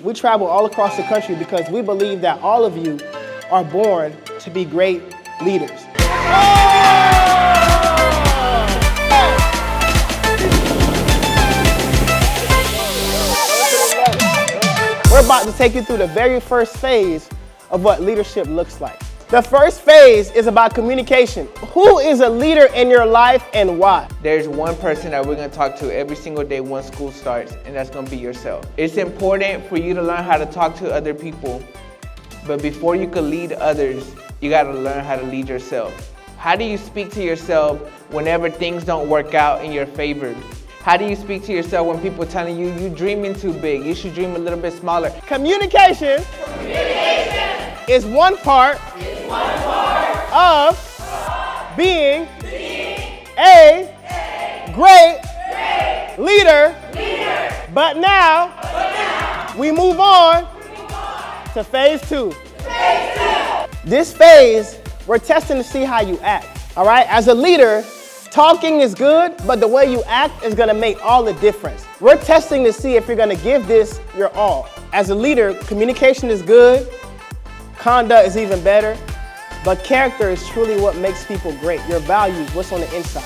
We travel all across the country because we believe that all of you are born to be great leaders. We're about to take you through the very first phase of what leadership looks like. The first phase is about communication. Who is a leader in your life and why? There's one person that we're going to talk to every single day once school starts, and that's going to be yourself. It's important for you to learn how to talk to other people, but before you can lead others, you got to learn how to lead yourself. How do you speak to yourself whenever things don't work out in your favor? How do you speak to yourself when people are telling you you're dreaming too big, you should dream a little bit smaller? Communication is one part of being a great leader. But now we move on to phase two. This phase, we're testing to see how you act. All right, as a leader, talking is good, but the way you act is gonna make all the difference. We're testing to see if you're gonna give this your all. As a leader, communication is good, conduct is even better, but character is truly what makes people great. Your values, what's on the inside.